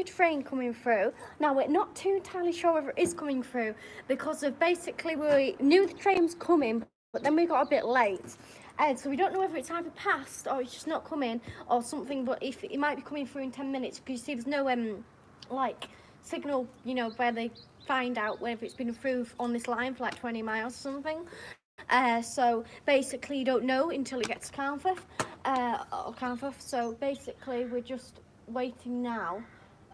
be a train coming through. Now, we're not too entirely sure whether it is coming through because of basically we knew the train was coming, but then we got a bit late. And so we don't know whether it's either passed or it's just not coming or something, but if it might be coming through in 10 minutes because you see there's no like signal, you know, where they find out whether it's been through on this line for like 20 miles or something. So basically you don't know until it gets to Carnforth. So basically we're just waiting now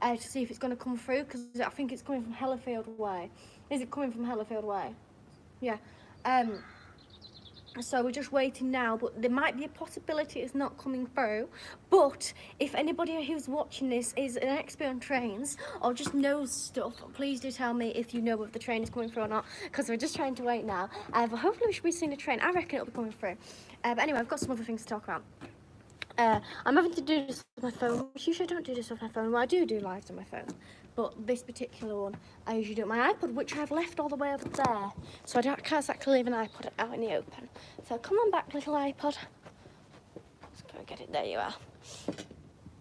to see if it's going to come through because I think it's coming from Hellerfield way. Is it coming from Hellerfield way? Yeah. So we're just waiting now, but there might be a possibility it's not coming through. But if anybody who's watching this is an expert on trains or just knows stuff, please do tell me if you know if the train is coming through or not, because we're just trying to wait now. But hopefully we should be seeing a train. I reckon it'll be coming through. But anyway, I've got some other things to talk about. I'm having to do this with my phone, which usually I don't do this with my phone. Well, I do lives on my phone, but this particular one, I usually do it on my iPod, which I've left all the way over there. So I can't exactly leave an iPod out in the open. So come on back, little iPod. Let's go and get it. There you are.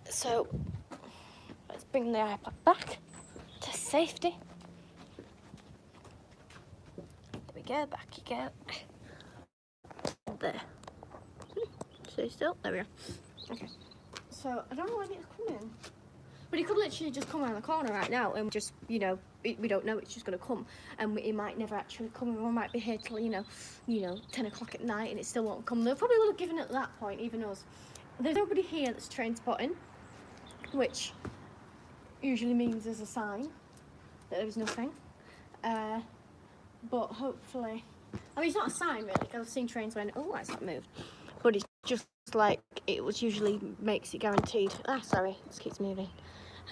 So let's bring the iPod back to safety. There we go, back you go. There. Stay still. There we go. Okay. So I don't know when it's coming. But it could literally just come around the corner right now and just, you know, we don't know, it's just going to come. And it might never actually come, and we might be here till, you know, 10 o'clock at night and it still won't come. They probably will have given it at that point, even us. There's nobody here that's train spotting, which usually means there's a sign that there was nothing. But hopefully, I mean, it's not a sign really, because I've seen trains when, oh, that's not moved. But it's just like, it was usually makes it guaranteed. Sorry, this keeps moving.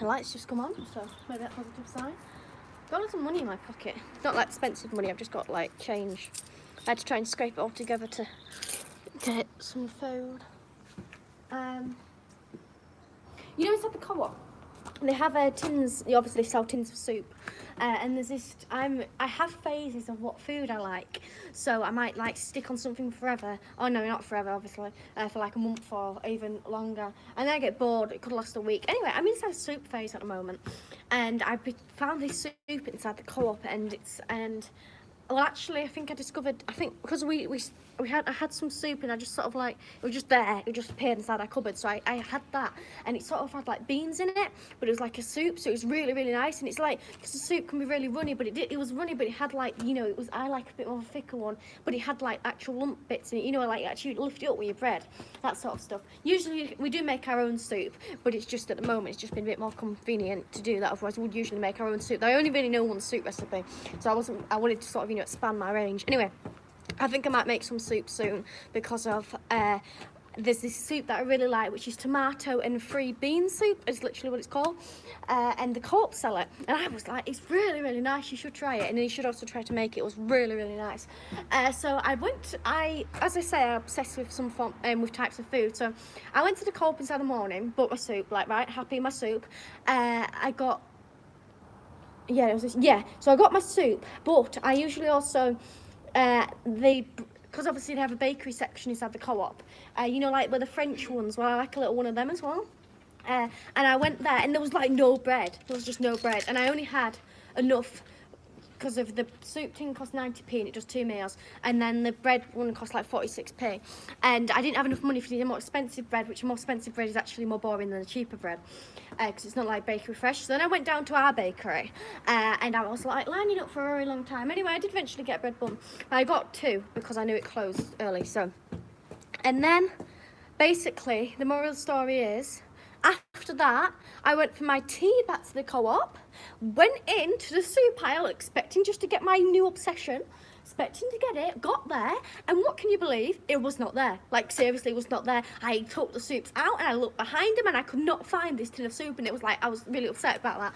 And lights just come on, so maybe that's a positive sign. Got lots of money in my pocket. Not like expensive money, I've just got like change. I had to try and scrape it all together to get some food. You know, inside the co-op, they have tins. They obviously sell tins of soup, and there's this. I have phases of what food I like, so I might like stick on something forever. Oh no, not forever, obviously, for like a month or even longer, and then I get bored. It could last a week. Anyway, I'm inside a soup phase at the moment, and I found this soup inside the co-op, and well, actually, I think I discovered. I think because I had some soup and I just sort of like, it was just there, it just appeared inside our cupboard, so I had that, and it sort of had like beans in it, but it was like a soup, so it was really, really nice. And it's like, because the soup can be really runny, but it was runny, but it had like, you know, I like a bit more of a thicker one, but it had like actual lump bits in it, you know, like actually lift it up with your bread, that sort of stuff. Usually we do make our own soup, but it's just at the moment it's just been a bit more convenient to do that, otherwise we would usually make our own soup. I only really know one soup recipe, so I wanted to sort of, you know, expand my range. Anyway, I think I might make some soup soon because of there's this soup that I really like, which is tomato and free bean soup. It's literally what it's called, and the co-op sell it, and I was like, it's really, really nice, you should try it, and you should also try to make it. It was really, really nice. So as I say, I'm obsessed with some with types of food, so I went to the co-op inside the morning, bought my soup, like, right, happy with my soup. So I got my soup, but I usually also because obviously they have a bakery section inside the co-op, you know, like with the French ones, well, I like a little one of them as well. And I went there and there was like no bread, there was just no bread, and I only had enough because of the soup tin cost 90p and it does 2 meals, and then the bread one cost like 46p, and I didn't have enough money for the more expensive bread, which more expensive bread is actually more boring than the cheaper bread, because it's not like bakery fresh. So then I went down to our bakery, and I was like lining up for a very long time. Anyway, I did eventually get a bread bun, but I got 2 because I knew it closed early. So, and then basically the moral of the story is, after that, I went for my tea back to the co-op, went into the soup aisle expecting just to get my new obsession, expecting to get it, got there, and what can you believe? It was not there. Like, seriously, it was not there. I took the soups out and I looked behind them and I could not find this tin of soup, and it was like, I was really upset about that.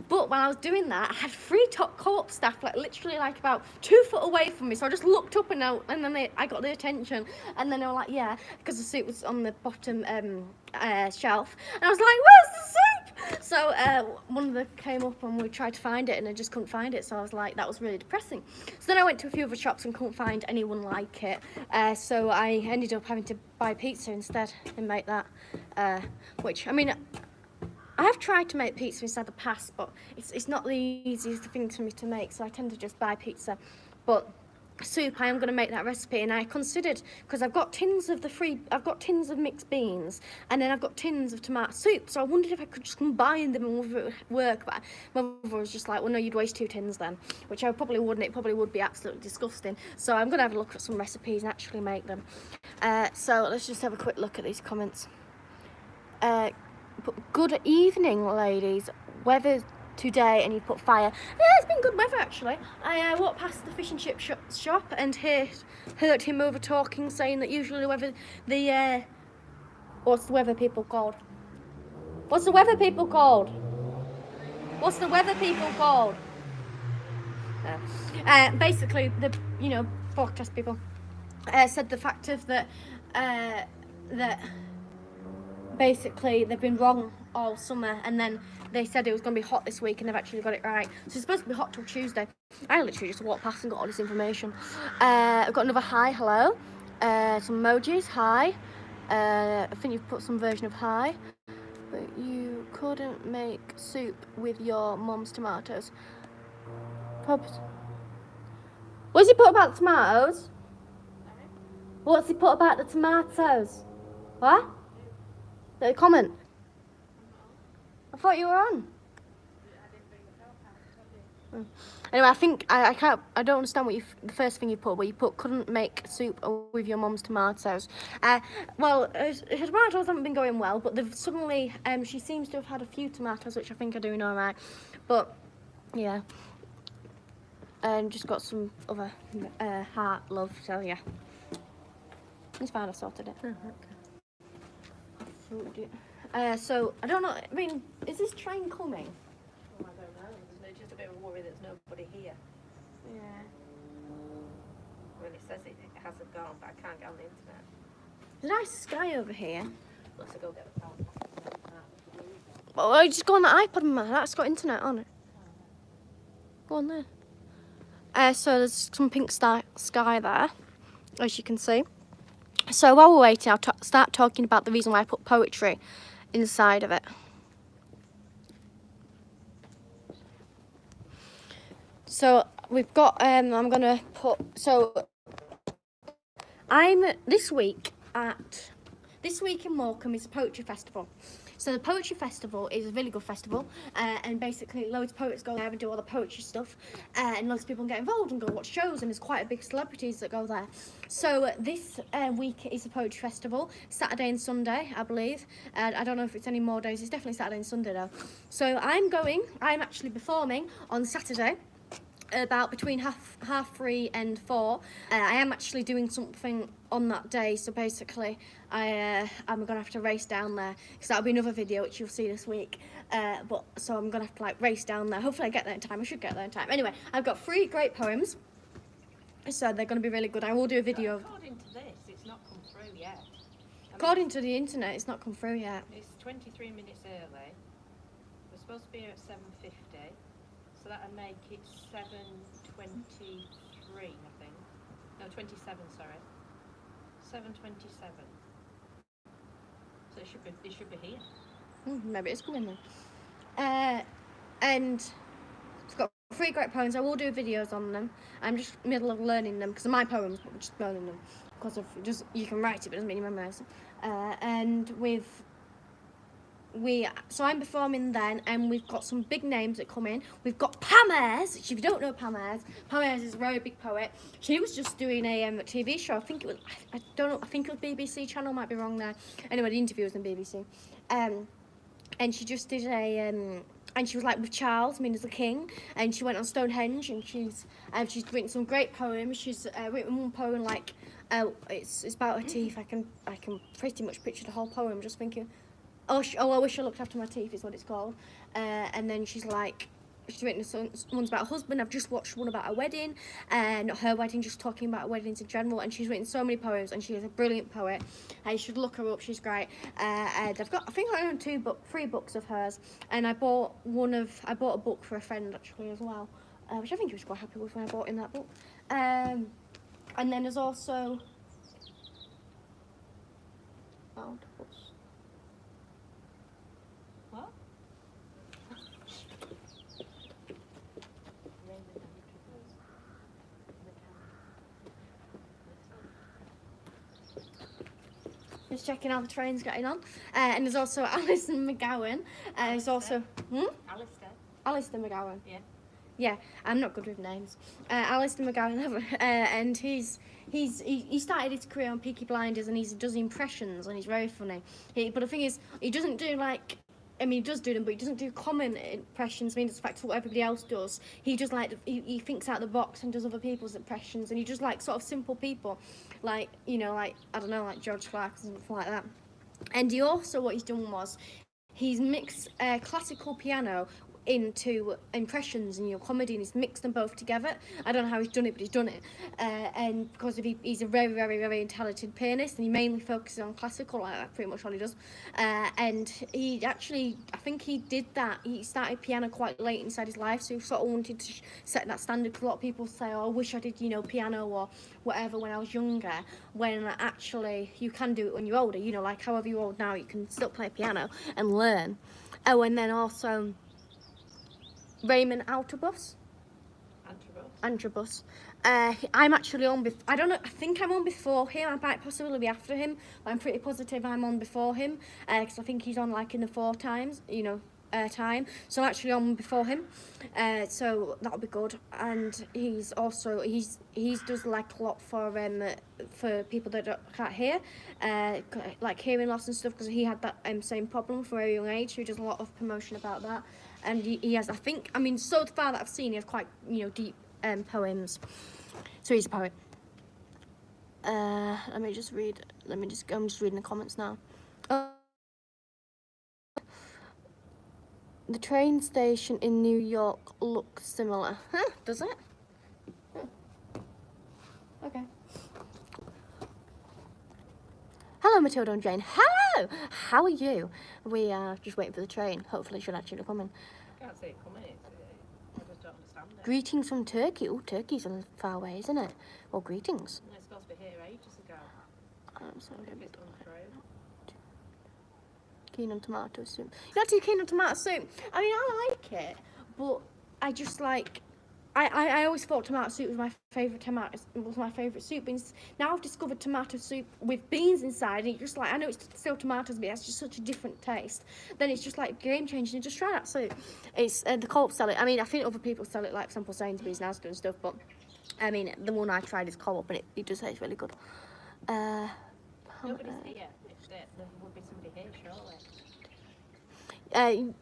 But when I was doing that, I had 3 top co-op staff, like literally like about 2 foot away from me, so I just looked up and then I got their attention, and then they were like, yeah, because the soup was on the bottom shelf, and I was like, where's the soup? So one of them came up and we tried to find it and I just couldn't find it, so I was like, that was really depressing. So then I went to a few other shops and couldn't find anyone like it, so I ended up having to buy pizza instead and make that, which, I mean, I have tried to make pizza inside the past, but it's not the easiest thing for me to make, so I tend to just buy pizza. But soup, I am going to make that recipe, and I considered, because I've got tins of mixed beans, and then I've got tins of tomato soup, so I wondered if I could just combine them and whether it would work, but my mother was just like, well, no, you'd waste 2 tins then, which I probably wouldn't. It probably would be absolutely disgusting. So I'm going to have a look at some recipes and actually make them. So let's just have a quick look at these comments. Good evening, ladies. Weather today, and you put fire. Yeah, it's been good weather actually. I walked past the fish and chip shop and heard him over talking, saying that usually what's the weather people called? What's the weather people called? What's the weather people called? Basically, the forecast people said the fact of that basically they've been wrong all summer, and then they said it was going to be hot this week, and they've actually got it right. So it's supposed to be hot till Tuesday. I literally just walked past and got all this information. I've got another hi, hello, some emojis, hi. I think you've put some version of hi, but you couldn't make soup with your mum's tomatoes. What's he put about the tomatoes? What's he put about the tomatoes? What? The comment? I thought you were on. Anyway, I think I can't. I don't understand what the first thing you put. Where you put couldn't make soup with your mum's tomatoes. Well, her tomatoes haven't been going well, but they've suddenly. She seems to have had a few tomatoes, which I think are doing all right. But yeah, and just got some other heart love. So yeah, it's fine. I sorted it. Okay. So I don't know. I mean, is this train coming? Oh, I don't know. There's just a bit of a worry there's nobody here. Yeah. Well, it says it hasn't gone, but I can't get on the internet. There's a nice sky over here. Let's go get the phone. Oh, I just go on the iPad, man. That's got internet on it. Go on there. So there's some pink sky there, as you can see. So while we're waiting, I'll start talking about the reason why I put poetry inside of it. So we've got, I'm gonna put, so this week in Morecambe is a poetry festival. So the poetry festival is a really good festival, and basically loads of poets go there and do all the poetry stuff, and loads of people get involved and go watch shows, and there's quite a big celebrities that go there. So this week is a poetry festival, Saturday and Sunday, I believe. I don't know if it's any more days. It's definitely Saturday and Sunday though. So I'm actually performing on Saturday, about between half 3 and 4. I am actually doing something on that day, so basically I'm gonna have to race down there, because that'll be another video which you'll see this week. But so I'm gonna have to like race down there. Hopefully I get there in time. I should get there in time. Anyway, I've got 3 great poems, so they're gonna be really good. I will do a video. According to this, it's not come through yet. According to the internet, it's not come through yet. It's 23 minutes early. We're supposed to be here at 7:50. So that'll make it 7:23, I think. No, 27, sorry. 7:27. So it should be here. Maybe it's coming then. And it's got 3 great poems. I will do videos on them. I'm just in the middle of learning them, because they're my poems, but I'm just learning them. Because of you can write it, but it doesn't mean you memorise it. And so I'm performing then, and we've got some big names that come in. We've got Pam Ayres, which if you don't know Pam Ayres is a very big poet. She was just doing a TV show. I think it was, I don't know, I think it was BBC Channel, might be wrong there. Anyway, the interview was on BBC. And she just did and she was like with Charles, mean as the king, and she went on Stonehenge, and she's written some great poems. She's written one poem like, it's about her teeth. I can pretty much picture the whole poem, just thinking, oh, I wish I looked after my teeth is what it's called. And then she's written ones about her husband. I've just watched one about her wedding, and her wedding, just talking about weddings in general. And she's written so many poems, and she is a brilliant poet. You should look her up. She's great. And I think I own 3 books of hers, and I bought a book for a friend actually as well, which I think he was quite happy with when I bought in that book. And then there's also What? just checking how the train's getting on. And there's also Alison McGowan. There's also Alistair. Alistair McGowan. Yeah. Yeah, I'm not good with names. Alistair McGowan, and he started his career on Peaky Blinders, and he does impressions, and he's very funny. But the thing is, he doesn't do like. I mean, he does do them, but he doesn't do common impressions. I mean, it's fact what everybody else does. He just like he thinks out the box and does other people's impressions, and he just like sort of simple people, like like I don't know, like George Clark or something like that. And he also what he's done was he's mixed classical piano into impressions and comedy, and he's mixed them both together. I don't know how he's done it, but he's done it. And because of he's a very, very, very talented pianist, and he mainly focuses on classical, like that's pretty much all he does. And he actually, I think he did that. He started piano quite late inside his life, so he sort of wanted to set that standard. Because a lot of people say, "Oh, I wish I did, piano or whatever when I was younger." When actually you can do it when you're older. Like however you're old now, you can still play piano and learn. Oh, and then also Raymond Antrobus. I'm actually on. I don't know. I think I'm on before him. I might possibly be after him, but I'm pretty positive I'm on before him because I think he's on like in the 4 times, time. So I'm actually on before him. So that'll be good. And he's also he's does like a lot for people that can't hear, like hearing loss and stuff, because he had that same problem for a very young age. So he does a lot of promotion about that. And he has, I think, so far that I've seen, he has quite, deep poems. So he's a poet. I'm just reading the comments now. The train station in New York looks similar. Huh? Does it? Huh. Okay. Hello, Matilda and Jane. Hello! How are you? We are just waiting for the train. Hopefully it should actually come in. I can't see it coming. I just don't understand it. Greetings from Turkey. Oh, Turkey's a far away, isn't it? Well, greetings. It's supposed to be here ages ago. I'm sorry. If it's gone through. Keen on tomato soup. You're not too keen on tomato soup. I mean, I like it, but I just like... I always thought tomato soup was my favourite soup. But now I've discovered tomato soup with beans inside, and it's just like, I know it's still tomatoes, but it's just such a different taste. Then it's just like game changing. Just try that soup. It's the Co-op sell it. I mean, I think other people sell it, like for example Sainsbury's and Asda and stuff. But I mean, the one I tried is Co-op, and it does taste really good. Nobody's here. There would be somebody here, surely.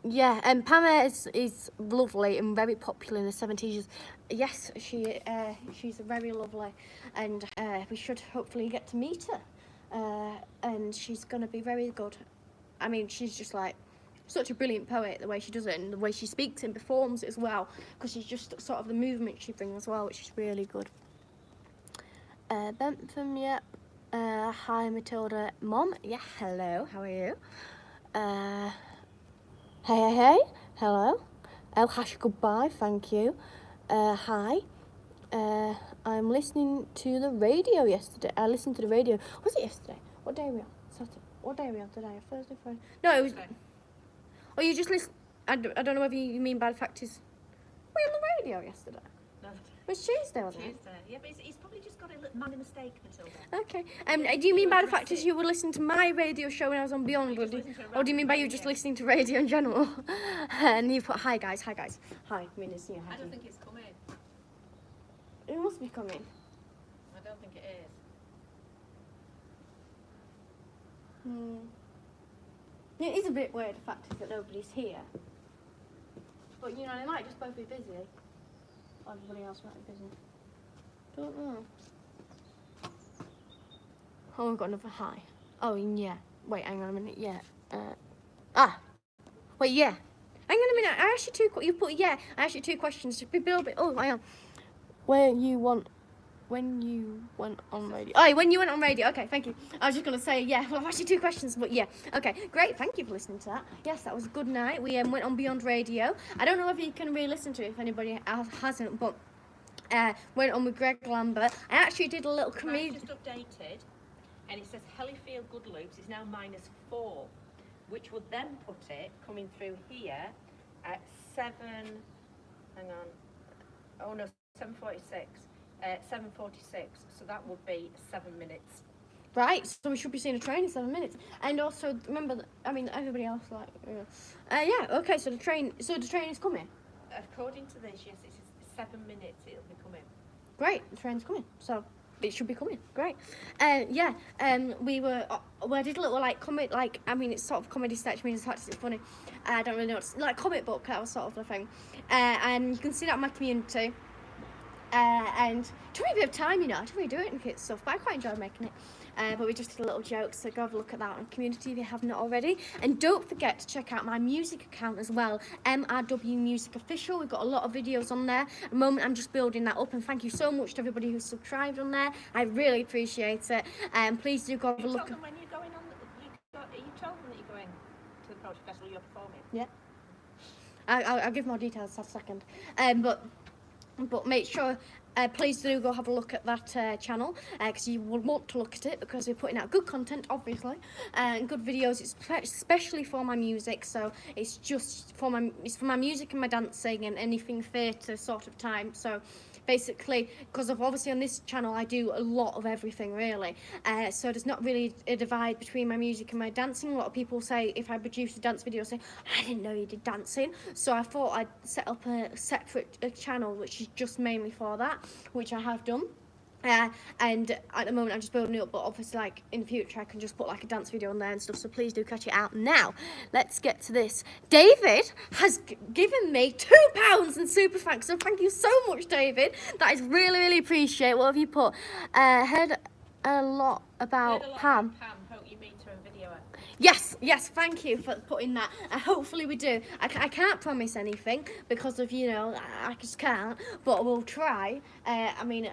Yeah, and Pamela is lovely and very popular in the 70s. Yes, she's very lovely, and we should hopefully get to meet her. And she's going to be very good. I mean, she's just like such a brilliant poet, the way she does it and the way she speaks and performs it as well, because she's just sort of the movement she brings as well, which is really good. Bentham, yep. Hi, Matilda. Mom, yeah, hello, how are you? Hey, hello. El hash goodbye, thank you. Hi. I'm listening to the radio yesterday. I listened to the radio. Was it yesterday? What day are we on? Saturday. What day are we on today? Thursday, Friday? No, it was... Oh, you just listen... I don't know whether you mean by the fact is... Were you on the radio yesterday? No. It was Tuesday, wasn't it? Tuesday. Yeah, but he's probably just got a minor mistake, Matilda. Okay. Do you mean by the fact is you were listening to my radio show when I was on Beyond, or do you mean by you just listening to radio in general? And you put hi guys. Hi. I mean, it's you. I don't think it's coming. It must be coming. I don't think it is. It is a bit weird, the fact is that nobody's here. But they might just both be busy. Or everybody else might be busy. Don't know. Oh, we've got another hi. Oh, yeah. Wait, hang on a minute. Yeah. Wait, yeah. Hang on a minute. I asked you you put yeah. I asked you 2 questions. Just be a little bit. Oh, hang on. When you went on radio. Oh, when you went on radio. Okay, thank you. I was just going to say, yeah, well, I've asked you 2 questions, but yeah. Okay, great. Thank you for listening to that. Yes, that was a good night. We went on Beyond Radio. I don't know if you can re-listen to it if anybody else hasn't, but went on with Greg Lambert. I actually did a little comedian. Just updated, and it says Hellifield Good Loops is now -4, which would then put it coming through here at 7. Hang on. Oh no, 7:46. 7:46. So that would be 7 minutes. Right, so we should be seeing a train in 7 minutes. And also, remember, that, I mean, everybody else, like, yeah, okay, so the train is coming. According to this, yes, it's 7 minutes it'll be coming. Great, the train's coming, so it should be coming. Great. Yeah, I did a little, like, comic, like, I mean, it's sort of comedy sketch, I mean, it's actually funny. I don't really know, it's like comic book, that was sort of the thing. And you can see that in my community. And it took me a bit of time, you know, I didn't really do it and kit stuff, but I quite enjoyed making it. But we just did a little joke, so go have a look at that on community if you haven't already. And don't forget to check out my music account as well, MRW Music Official. We've got a lot of videos on there. At the moment, I'm just building that up, and thank you so much to everybody who's subscribed on there. I really appreciate it. Please do go have a look. You told them when you're going on, you told them that you're going to the Poetry Festival, you're performing? Yeah. I'll give more details in a second. But make sure, please do go have a look at that channel, because you will want to look at it, because we're putting out good content, obviously, and good videos. It's especially for my music, so it's just for my music and my dancing and anything theatre sort of time. So basically, because of obviously on this channel I do a lot of everything really, so there's not really a divide between my music and my dancing. A lot of people say, if I produce a dance video, say, I didn't know you did dancing. So I thought I'd set up a separate channel which is just mainly for that, which I have done. And at the moment I'm just building it up, but obviously like in the future I can just put like a dance video on there and stuff, so please do catch it out. Now let's get to this. David has given me £2 in super thanks, so thank you so much, David. That is really appreciated. What have you put? Heard a lot about Pam. Hope you meet her and video her. Yes, thank you for putting that. Hopefully we do. I can't promise anything because of, you know, I just can't, but we'll try. I mean,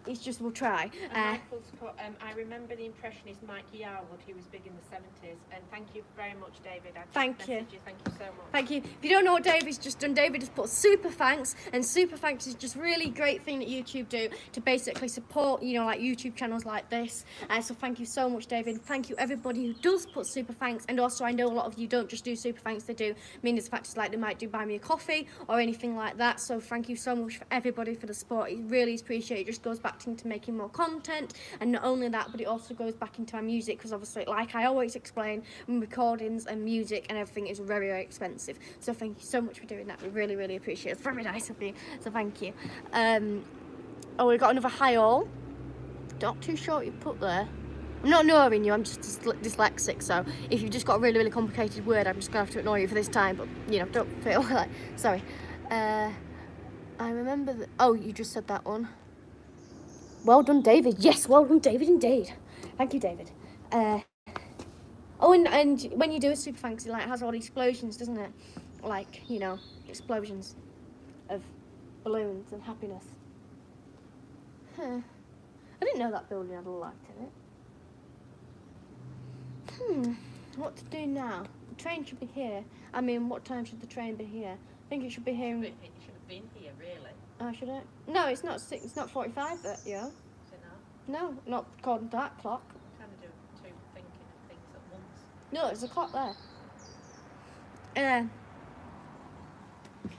it's just we'll try. Michael's put, I remember the impressionist Mike Yarwood, who was big in the 70s, and thank you very much, David. Thank you. Thank you so much. Thank you. If you don't know what David's just done, David has put super thanks, and super thanks is just really great thing that YouTube do to basically support, you know, like YouTube channels like this. So thank you so much, David. Thank you everybody who does put super thanks, and also I know a lot of you don't just do super thanks, they do mean factors like they might do buy me a coffee or anything like that. So thank you so much for everybody for the support. It really is appreciated. It just goes back into making more content, and not only that, but it also goes back into my music, because obviously, like I always explain, recordings and music and everything is very expensive. So thank you so much for doing that. We really appreciate it. It's very nice of you, so thank you. Oh, we've got another hi all. Not too sure what you put there. I'm not ignoring you, I'm just dyslexic, so if you've just got a really complicated word, I'm just going to have to ignore you for this time, but, you know, don't feel like, sorry. I remember that, oh, you just said that one. Well done, David. Yes, well done, David, indeed. Thank you, David. Oh, and when you do a super thanks, it like has all the explosions, doesn't it? Like, you know, explosions of balloons and happiness. Huh. I didn't know that building had a light in it. What to do now? The train should be here. I mean, what time should the train be here? I think it should be here. It should have been here, really. Oh, should it? No, it's not 6. It's not 45. Yeah. Is it not? No, not according to that clock. I'm trying to do two thinking of things at once. No, there's a clock there.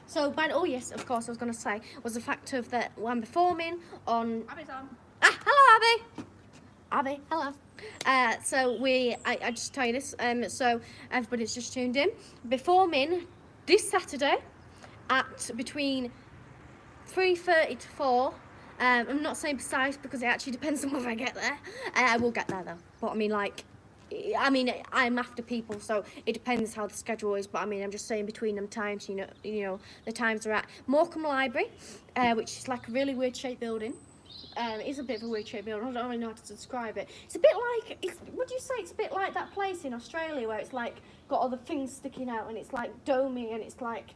So, oh yes, of course, I was going to say was the fact of that I'm performing on. Abby's on. Hello, Abby. Abby, hello. So I just tell you this, so everybody's just tuned in. Performing this Saturday at between 3:30 to 4. I'm not saying precise because it actually depends on whether I get there. I will get there though. But I mean, I'm after people, so it depends how the schedule is. But I mean, I'm just saying between them times, you know, the times are at Morecambe Library, which is like a really weird shaped building. It is a bit of a weird shaped building. I don't really know how to describe it. It's a bit like, would you say it's a bit like that place in Australia where it's like got all the things sticking out and it's like domey and it's like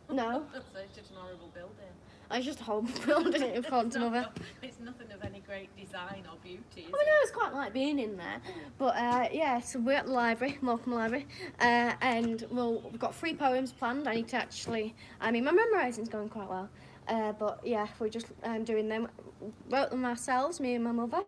no. It's just an horrible building. It's just a horrible building in front of another. It's nothing of any great design or beauty. Is I know it's quite like being in there, but yeah. So we're at the library, Morecambe Library, and we've got 3 poems planned. I need to actually. I mean, my memorising's going quite well. But yeah, we're just doing them. Wrote them ourselves, me and my mother.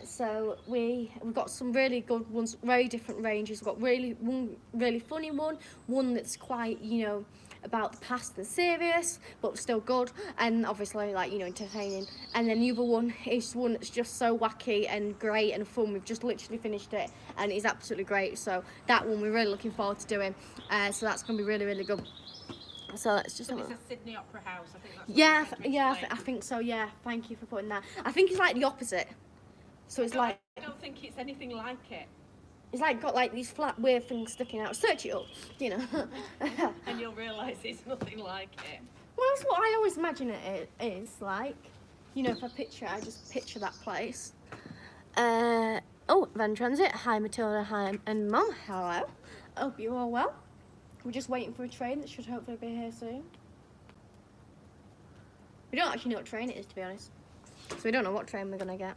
So we've got some really good ones, very different ranges. We've got one really funny one that's quite, you know, about the past and serious, but still good, and obviously, like, you know, entertaining. And then the other one is one that's just so wacky and great and fun. We've just literally finished it, and it's absolutely great. So that one we're really looking forward to doing. So that's going to be really, really good. So let's just. So it's a Sydney Opera House. I think that's. Yeah, I think so. Yeah, thank you for putting that. I think it's like the opposite. So it's like. I don't think it's anything like it. It's like got like these flat weird things sticking out. Search it up, you know. And you'll realise it's nothing like it. Well, that's what I always imagine it is like. You know, if I picture it, I just picture that place. Oh, Van Transit. Hi, Matilda. Hi, and Mum. Hello. Hope you're all well. We're just waiting for a train that should hopefully be here soon. We don't actually know what train it is, to be honest. So we don't know what train we're going to get.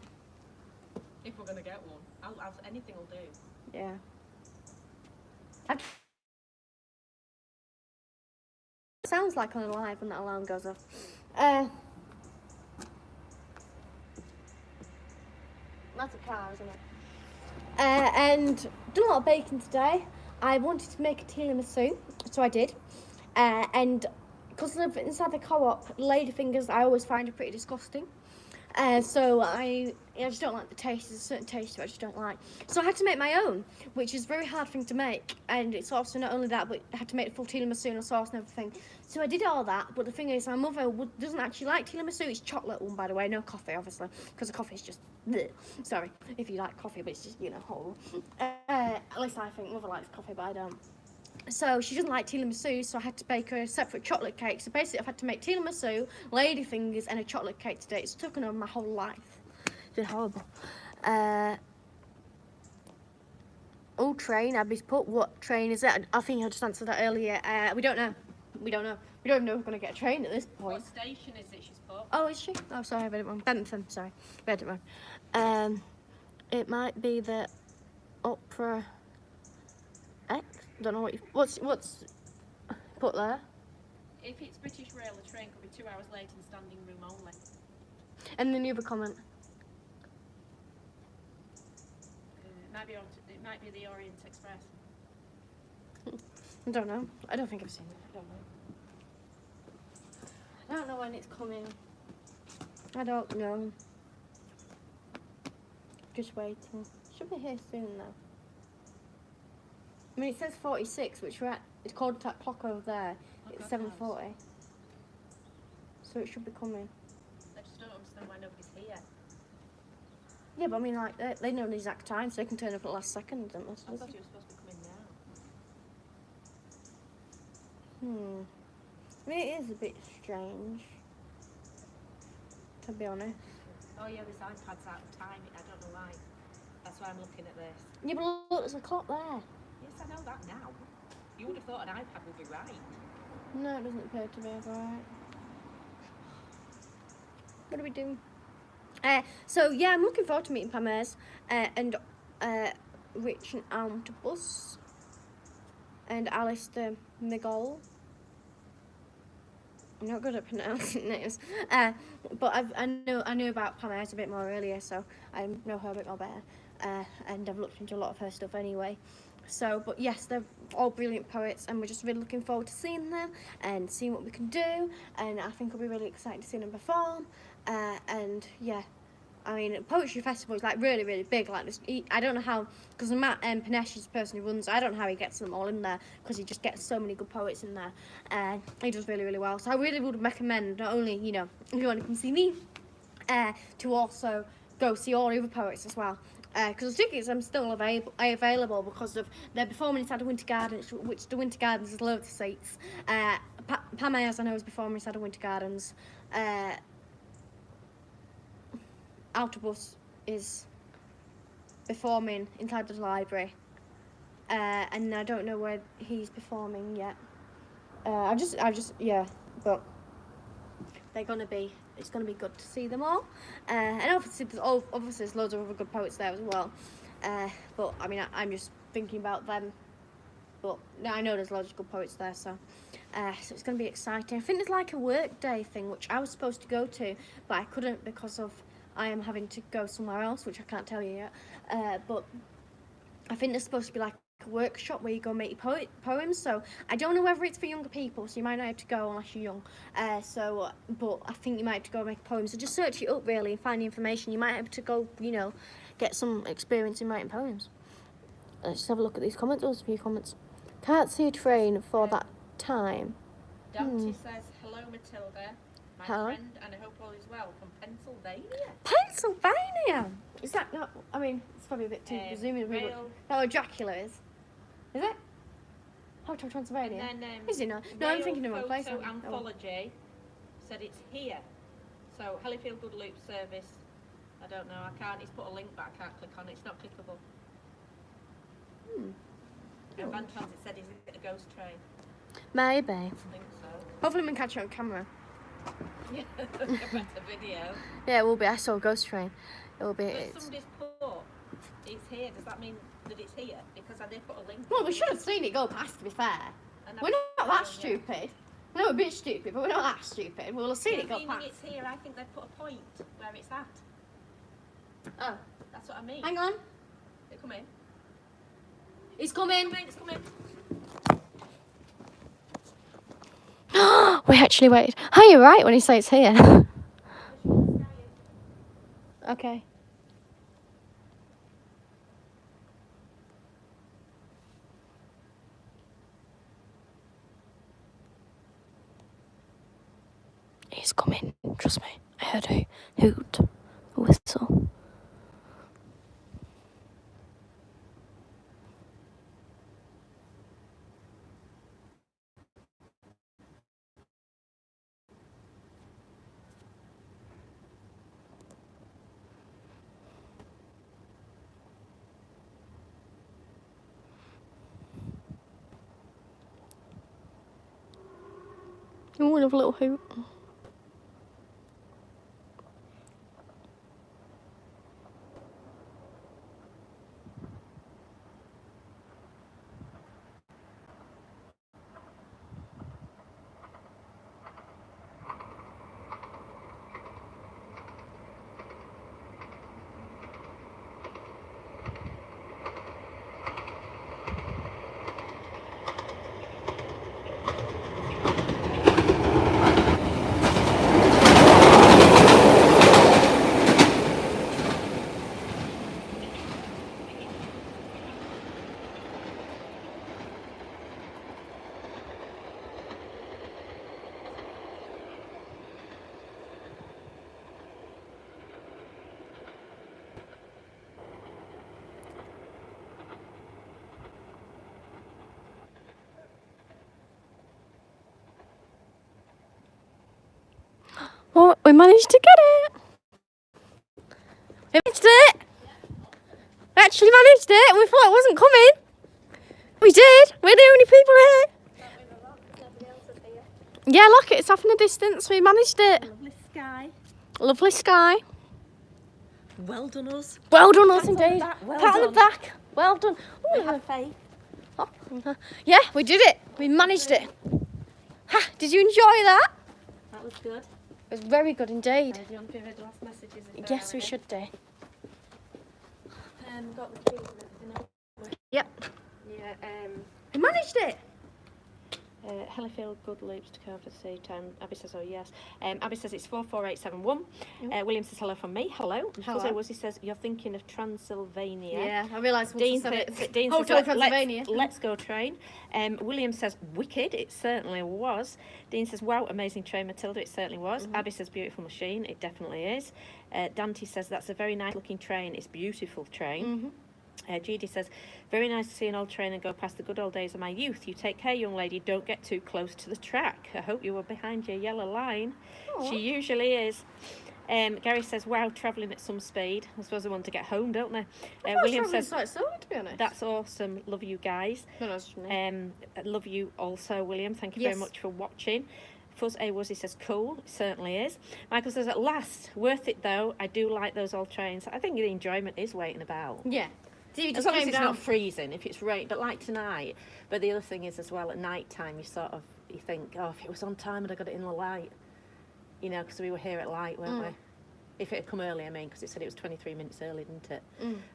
If we're going to get one. Anything will do. Yeah. It sounds like I'm alive when that alarm goes off. That's a car, isn't it? And done a lot of baking today. I wanted to make a tiramisu, so I did. And because of inside the co-op, ladyfingers I always find are pretty disgusting. So I just don't like the taste. There's a certain taste I just don't like. So I had to make my own, which is a very hard thing to make. And it's also not only that, but I had to make the full tiramisu and a sauce and everything. So I did all that, but the thing is, my mother doesn't actually like tiramisu. It's chocolate one, by the way, no coffee, obviously, because the coffee is just bleh. Sorry if you like coffee, but it's just, you know, horrible. At least I think mother likes coffee, but I don't. So she doesn't like tiramisu, so I had to bake her a separate chocolate cake. So basically I've had to make tiramisu, ladyfingers and a chocolate cake today. It's taken over my whole life. It's been horrible. Oh, train, Abby's put. What train is it? I think I just answered that earlier. We don't know. We don't know. We don't even know if we're going to get a train at this point. What station is it she's put? Oh, is she? Oh, sorry, I read it wrong. Bentham, sorry. Read it wrong. It might be the Opera X. Don't know what's put there. If it's British Rail, the train could be 2 hours late and standing room only. And then the other comment. It might be the Orient Express. I don't know. I don't think I've seen it. I don't know when it's coming. I don't know. Just waiting. Should be here soon though. I mean, it says 46, which we're at. It's called that clock over there. It's 7:40. So it should be coming. I just don't understand why nobody's here. Yeah, but I mean, like, they know the exact time, so they can turn up at the last second, don't they? I thought you were supposed to be coming now. I mean, it is a bit strange, to be honest. Oh yeah, this iPad's out of time. I don't know why. That's why I'm looking at this. Yeah, but look, there's a clock there. Yes, I know that now. You would have thought an iPad would be right. No, it doesn't appear to be right. What are we doing? So yeah, I'm looking forward to meeting Pamez and Rich and Antibus and Alistair Migol. I'm not good at pronouncing names, but I knew about Pamez a bit more earlier, so I know her a bit more better, and I've looked into a lot of her stuff anyway. So, but yes, they're all brilliant poets, and we're just really looking forward to seeing them and seeing what we can do, and I think it'll be really exciting to see them perform, and yeah. I mean, Poetry Festival is like really, really big. Like this, I don't know how, because Matt Panesh is the person who runs. I don't know how he gets them all in there, because he just gets so many good poets in there. He does really, really well. So I really would recommend, not only, you know, if you want to come see me, to also go see all the other poets as well. Because the tickets are still available because of they're performing inside the Winter Gardens, which the Winter Gardens is loads of seats. Pam Ayers, I know, is performing inside the Winter Gardens. Autobus is performing inside the library, and I don't know where he's performing yet. Yeah, but they're gonna be. It's gonna be good to see them all, and obviously there's loads of other good poets there as well. But I mean, I'm just thinking about them. But I know there's loads of good poets there, so it's gonna be exciting. I think there's like a work day thing which I was supposed to go to, but I couldn't because of I am having to go somewhere else, which I can't tell you yet. But I think there's supposed to be like a workshop where you go make your poems. So I don't know whether it's for younger people, so you might not have to go unless you're young. But I think you might have to go make poems. So just search it up really and find the information. You might have to go, get some experience in writing poems. Let's just have a look at these comments. There's a few comments. Can't see a train for that time. Dante says, hello Matilda, my Hello. friend, and I hope all is well from Pennsylvania. Pennsylvania! Is that not, I mean, it's probably a bit too presuming. Rail- That where Dracula is? Is it? Hotel Transylvania? And then, Is it not? No, I'm thinking of a place. Photo Anthology said it's here. So Hellifield Good Loop service. I don't know. I can't. He's put a link, but I can't click on it. It's not clickable. And Van Transit said, is it a ghost train? Maybe. I think so. Hopefully we can catch it on camera. Yeah, a better video. Yeah, it will be. I saw a ghost train. It will be. But somebody's put it's here. Does that mean that it's here? Because I did put a link. Well, we should have seen it go past, to be fair. And We're not that stupid. We're a bit stupid, but we're not that stupid. We'll have seen it go Meaning past. it's here. I think they've put a point where it's at. Oh, That's what I mean. hang on. They come in. It's coming. It's coming. We actually waited. Oh, you're right when you say it's here. Okay. He's coming. Trust me. I heard a hoot, a whistle. You want a little hoot? Oh, we managed to get it. We managed it. We actually managed it. We thought it wasn't coming. We did. We're the only people here. Yeah, look, it's off in the distance. We managed it. Lovely sky. Lovely sky. Well done us. Well done us Pat on the indeed. back, well Pat on the done. back. Well done. We Ooh. have faith. Oh, yeah, we did it. We managed it. Ha, did you enjoy that? That was good. It was very good indeed. Do you want to read the last messages? Yes, we should do. Got the keys and everything. Yep. Yeah. We managed it. Hellifield Good Loops to cover the time. Abby says, oh yes. Abby says it's 44871. William says hello from me. Hello. Hello. Fuzzy Wuzzy says you're thinking of Transylvania. Yeah, I realised Dean, said it. Dean Hotel says, Transylvania. let's go train. William says, wicked, it certainly was. Dean says, wow, amazing train, Matilda, it certainly was. Abby says, beautiful machine, it definitely is. Dante says, that's a very nice looking train, it's a beautiful train. Judy says, very nice to see an old train and go past the good old days of my youth. You take care, young lady, don't get too close to the track. I hope you were behind your yellow line. Aww. She usually is. Gary says, wow, travelling at some speed. I suppose they want to get home, don't they? William says, quite slow, to be honest. that's awesome. Love you guys. No, that's just me. Love you also, William. Thank you Yes. very much for watching. Fuzz A Wuzzy says, cool. It certainly is. Michael says, at last. Worth it, though. I do like those old trains. I think the enjoyment is waiting about. Yeah. So you As just long as came it's down. not freezing, if it's rain, but like tonight. But the other thing is as well, at night time, you think, oh, if it was on time, I'd have got it in the light. You know, because we were here at light, weren't we? If it had come early, I mean, because it said it was 23 minutes early, didn't it?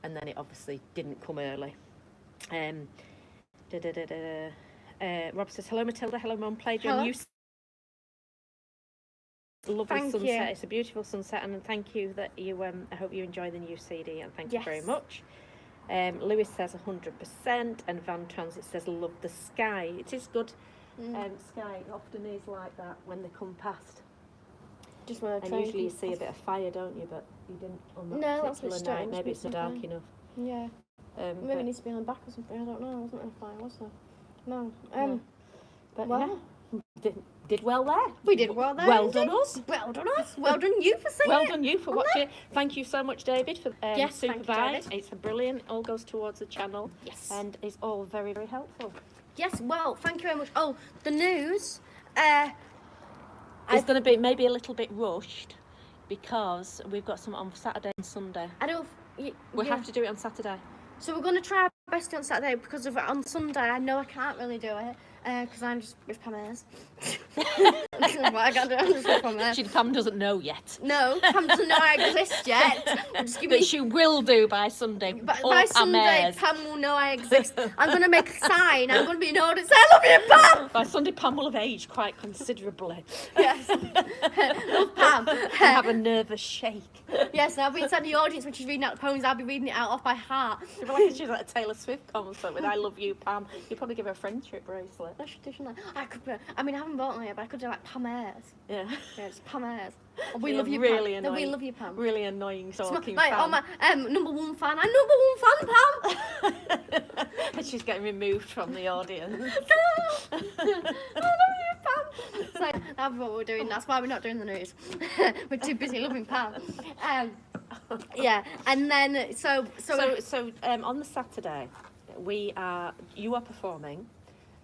And then it obviously didn't come early. Rob says, hello Matilda, hello Mum, played your new lovely Thank sunset. you. It's a beautiful sunset, and thank you that you I hope you enjoy the new CD, and thank you very much. Lewis says 100%, and Van Transit says love the sky. It is good. Sky often is like that when they come past. Just when And usually you see a bit of fire, don't you? But you didn't on that particular night. Maybe it's not dark enough. Yeah. Maybe it needs to be on the back or something. I don't know. Wasn't there a fire? Was there? No. But well, yeah, did well there. We did well there. Well done us. Well done us. Well done you for saying Well done you for watching. Thank you so much, David, for supervise. David. It's brilliant. It all goes towards the channel. Yes. And it's all very, very helpful. Yes. Well, thank you very much. Oh, the news. It's going to be maybe a little bit rushed because we've got some on Saturday and Sunday. I don't. We'll have to do it on Saturday. So we're going to try our best on Saturday because of on Sunday. I know I can't really do it because I'm just with Pam Ayres. What I got to do, I'm just with Pam Ayres. Pam doesn't know yet. No, Pam doesn't know I exist yet. But she will do by Sunday. But by Sunday, Pam will know I exist. I'm going to make a sign. I'm going to be in order to say, I love you, Pam! By Sunday, Pam will have aged quite considerably. Yes. Love Pam. Have a nervous shake. Yes, and I'll be inside the audience when she's reading out the poems. I'll be reading it out off by heart. She'll be like she's at a Taylor Swift concert with I love you, Pam. You'd probably give her a friendship bracelet. I should do something like I could. I mean, I haven't bought one yet, but I could do like Pam Ayres. Yeah. Yeah, it's Pam Ayres. We You're love you, really Pam. Annoying. No, we love you, Pam. Really annoying talking like, fan. oh my number one fan. I'm number one fan, Pam. And she's getting removed from the audience. I love you, Pam. So that's what we're doing. That's why we're not doing the news. We're too busy loving Pam. Yeah, and then so on the Saturday, you are performing,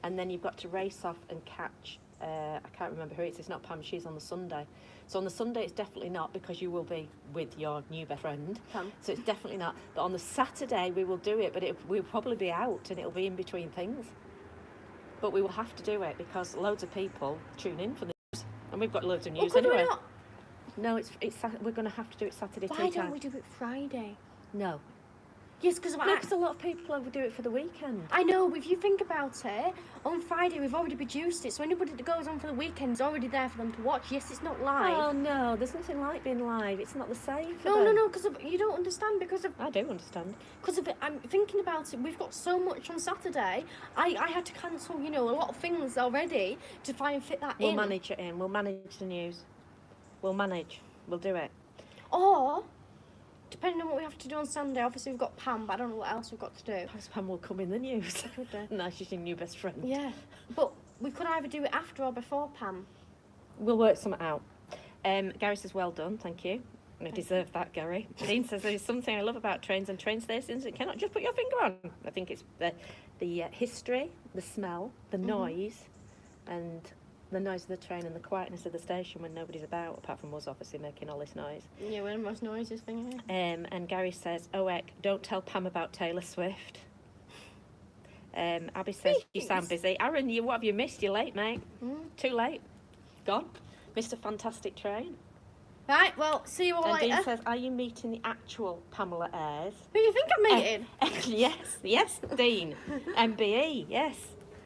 and then you've got to race off and catch. I can't remember who it is. It's not Pam. She's on the Sunday. So on the Sunday, it's definitely not because you will be with your new best friend. Pam. So it's definitely not. But on the Saturday, we will do it, but we'll probably be out, and it'll be in between things. But we will have to do it because loads of people tune in for the news, and we've got loads of news anyway. We not? No, we're going to have to do it Saturday. Why don't we do it Friday? No. Yes, because a lot of people overdo it for the weekend. I know, if you think about it, on Friday we've already produced it, so anybody that goes on for the weekend is already there for them to watch. Yes, it's not live. Oh no, there's nothing like being live. It's not the same for No, them. because you don't understand. I do understand. Because of it, I'm thinking about it. We've got so much on Saturday. I had to cancel, a lot of things already to try and fit that in. We'll manage it in. We'll manage the news. We'll manage. We'll do it. Or, depending on what we have to do on Sunday, obviously we've got Pam, but I don't know what else we've got to do. Perhaps Pam will come in the news. No, she's your new best friend. Yeah, but we could either do it after or before Pam. We'll work something out. Gary says, well done, thank you. I deserve that, Gary. Dean says, there's something I love about trains and train stations. It cannot just put your finger on. I think it's the history, the smell, the noise, and the noise of the train and the quietness of the station when nobody's about, apart from us obviously making all this noise. Yeah, we're the most noisiest thing here. And Gary says, don't tell Pam about Taylor Swift. Abby says, you sound busy. Aaron, what have you missed? You're late, mate. Too late. Gone. Missed a fantastic train. Right, well, see you all later. And Dean says, are you meeting the actual Pamela Ayres? Who do you think I'm meeting? Yes, Dean. MBE, yes.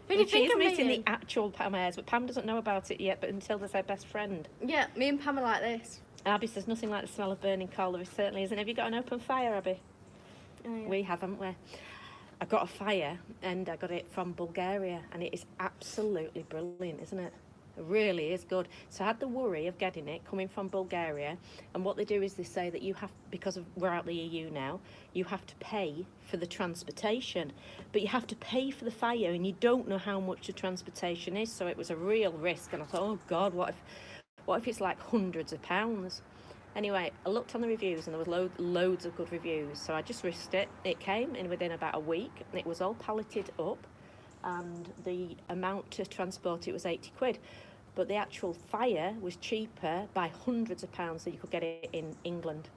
Who do you think I'm meeting the actual Pam Ayres, but Pam doesn't know about it yet, but Matilda's her best friend. Yeah, me and Pam are like this. Abby says, nothing like the smell of burning coal. There certainly isn't. Have you got an open fire, Abby? Oh, yeah. We haven't, we? I got a fire, and I got it from Bulgaria, and it is absolutely brilliant, isn't it? It really is good. So I had the worry of getting it coming from Bulgaria, and what they do is they say that you have, because we're out the EU now, you have to pay for the transportation, but you have to pay for the fire, and you don't know how much the transportation is, so it was a real risk, and I thought, oh God, what if it's like hundreds of pounds? Anyway, I looked on the reviews, and there was loads of good reviews, so I just risked it. It came in within about a week, and it was all palleted up, and the amount to transport it was 80 quid. But the actual fire was cheaper by hundreds of pounds than you could get it in England.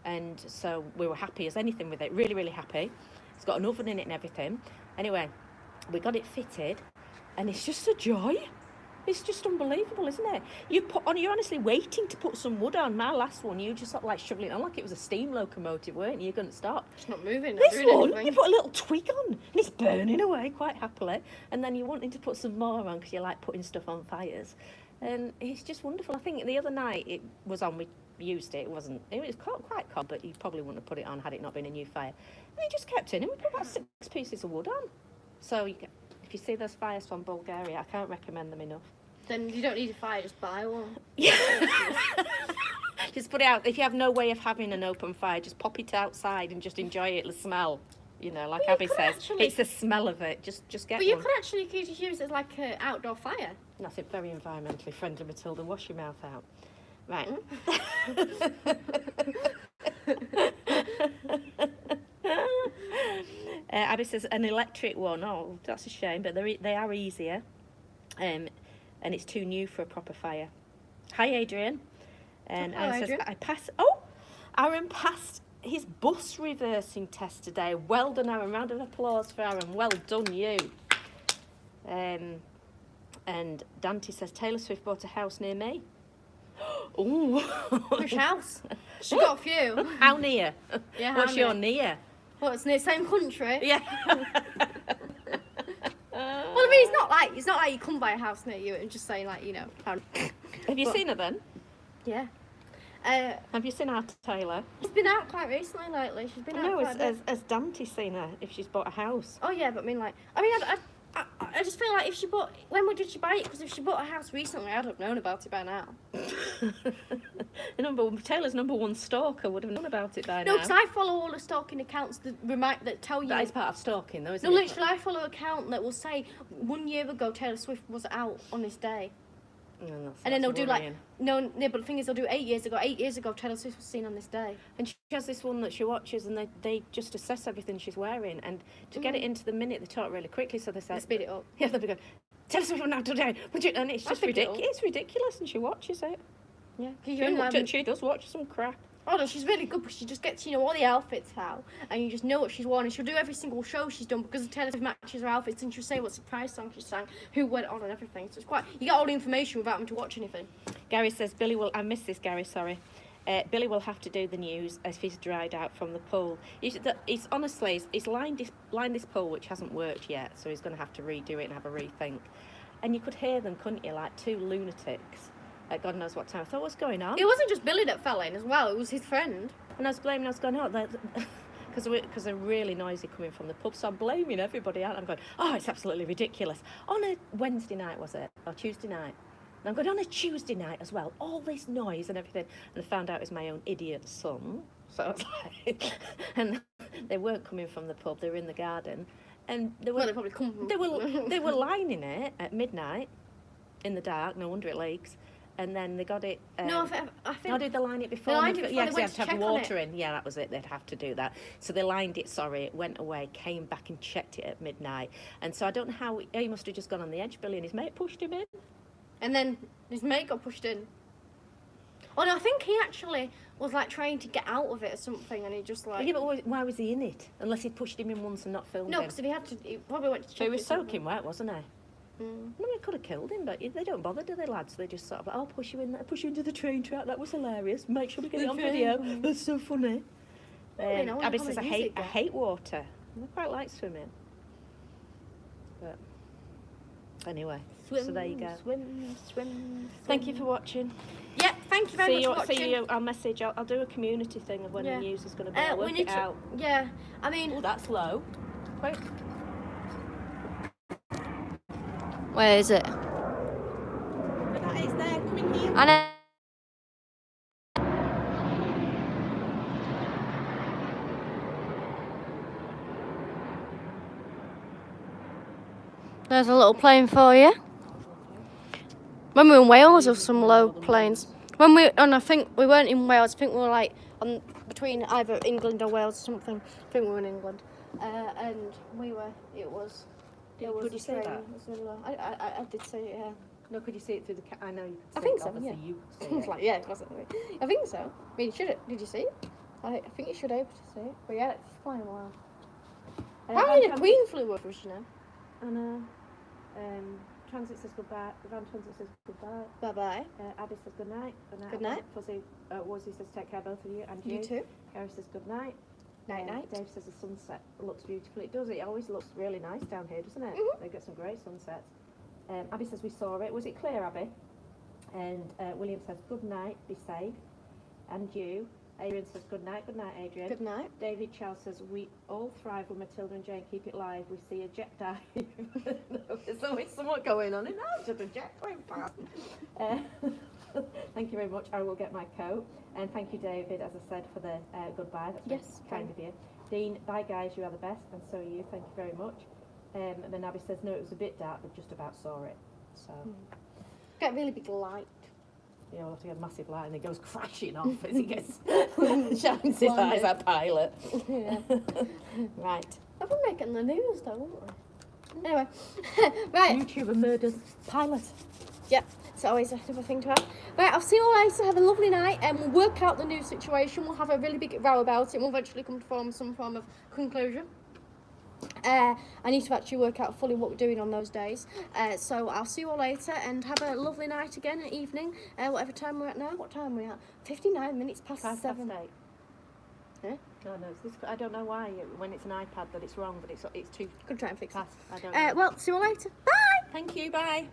And so we were happy as anything with it, really, really happy. It's got an oven in it and everything. Anyway, we got it fitted, and it's just a joy. It's just unbelievable, isn't it? You're honestly waiting to put some wood on. My last one, you just sort of like shoveling it on like it was a steam locomotive, weren't you? You're going to stop. It's not moving. This one, you put a little twig on and it's burning away quite happily. And then you're wanting to put some more on because you like putting stuff on fires. And it's just wonderful. I think the other night it was on, we used it. It was quite cold, but you probably wouldn't have put it on had it not been a new fire. And he just kept in and we put about 6 pieces of wood on. So if you see those fires from Bulgaria, I can't recommend them enough. Then you don't need a fire, just buy one. Yeah. Just put it out. If you have no way of having an open fire, just pop it outside and just enjoy it, the smell. You know, like Abby says, it's the smell of it. Just get one. But you could actually just use it as like an outdoor fire. That's it, very environmentally friendly, Matilda. Wash your mouth out. Right. Abby says an electric one. Oh, that's a shame, but they are easier. And it's too new for a proper fire. Hi, Adrian. And Aaron says, Aaron passed his bus reversing test today. Well done, Aaron. Round of applause for Aaron. Well done, you. And Dante says, Taylor Swift bought a house near me. Ooh. Which house? She got a few. How near? Yeah, What's your near? Well, it's near the same country. Yeah. Well, I mean, it's not like you come by a house near you and just say like, you know. Have you seen her then? Yeah. Have you seen our Taylor? She's been out quite recently lately. She's been out quite a bit. Has Dante seen her if she's bought a house? Oh yeah, but I just feel like when did she buy it? Because if she bought a house recently, I'd have known about it by now. Taylor's number one stalker would have known about it by now. No, because I follow all the stalking accounts that tell you. That is part of stalking, though, isn't No, it? literally, I follow an account that will say 1 year ago Taylor Swift was out on this day. And then they'll do like, but the thing is, they'll do 8 years ago. 8 years ago, Taylor Swift was seen on this day. And she has this one that she watches, and they just assess everything she's wearing. And to get it into the minute, they talk really quickly, so they say, They speed it up. Yeah, they'll be going, Taylor Swift went out today. And it's just ridiculous. It's ridiculous, and she watches it. Yeah, she does watch some crap. Oh no, she's really good, but she just gets, all the outfits out, and you just know what she's worn, and she'll do every single show she's done because Taylor Swift matches her outfits, and she'll say what surprise song she sang, who went on, and everything. So it's you get all the information without having to watch anything. Gary says, I missed this, Gary, sorry. Billy will have to do the news as he's dried out from the pool. He's lined this pool, which hasn't worked yet, so he's going to have to redo it and have a rethink. And you could hear them, couldn't you, like two lunatics. At God knows what time. I thought, what's going on? It wasn't just Billy that fell in as well, it was his friend. And I was going, because they're really noisy coming from the pub, so I'm blaming everybody out. I'm going, it's absolutely ridiculous. On a Wednesday night, was it? Or Tuesday night? And I'm going, on a Tuesday night as well, all this noise and everything. And I found out it was my own idiot son. So I was like, and they weren't coming from the pub, they were in the garden. And they were lining it at midnight in the dark, no wonder it leaks. And then they got it. I think. Did they line it before? They lined it before they went had to have check water in. Yeah, that was it. They'd have to do that. So they lined it. Sorry, it went away. Came back and checked it at midnight. And so I don't know how he must have just gone on the edge. Billy and his mate pushed him in. And then his mate got pushed in. Oh no, I think he actually was like trying to get out of it or something, and he just like. Yeah, but why was he in it? Unless he'd pushed him in once and not filmed him. No, because if he had to, he probably went to check. So he was soaking wet, wasn't he? Mm. I mean, it could have killed him, but they don't bother, do they, lads? They just sort of like, I'll push you in there, push you into the train track. That was hilarious. Make sure we get it on video. That's so funny. Abby says, I hate water. I quite like swimming. But anyway, so there you go. Swim. Thank you for watching. Yeah, thank you very much for watching. See you. I'll message. I'll do a community thing of when the news is going to be. I'll work it out. Yeah, I mean. Oh, that's low. Wait. Where is it? But that is there. Coming here. I know. There's a little plane for you. When we were in Wales, there were some low planes. I think we weren't in Wales. I think we were like between either England or Wales or something. I think we were in England, and we were. Could you say that? I did say it. Yeah. No, could you see it through the? I know you could see I think it. so. Obviously, Yeah. you could see it. Like it wasn't. I think so. I mean, did you see it? I think you should be able to see it. But yeah, it's flying wild. How many the Queen flew over us, you know? I know. Transit says goodbye. Van Transit says goodbye. Bye bye. Abby says good night. Good night. Good night. Fuzzy Wuzzy says take care both of you and You too. Carrie says good night. Night night. Dave says the sunset looks beautiful. It does. It always looks really nice down here, doesn't it? Mhm. They get some great sunsets. Abby says we saw it. Was it clear, Abby? And William says good night. Be safe. And you. Adrian says good night. Good night, Adrian. Good night. David Charles says we all thrive when Matilda and Jane keep it live. We see a jet dive. There's always somewhat going on, and now just a jet going past. Thank you very much. I will get my coat. And thank you, David, as I said, for the goodbye. That's very Yes, kind of you. Dean, bye guys, you are the best, and so are you. Thank you very much. And then Abby says no, it was a bit dark, but just about saw it. So Got a really big light. yeah, we'll have to get a massive light, and it goes crashing off as he gets shines his eyes at Pilot. Yeah. Right. I've been making the news though, won't we? Anyway, right. YouTuber murders Pilot. Yep, it's always another thing to have. Right, I'll see you all later. Have a lovely night, and we'll work out the new situation. We'll have a really big row about it. We'll eventually come to some form of conclusion. I need to actually work out fully what we're doing on those days. So I'll see you all later, and have a lovely night again, an evening, whatever time we're at now. What time are we at? 59 minutes past 7. 8. Yeah? No, it's this. I don't know why when it's an iPad that it's wrong, but it's too Could try and fix it. fast. I don't know. Well, see you all later. Bye! Thank you. Bye.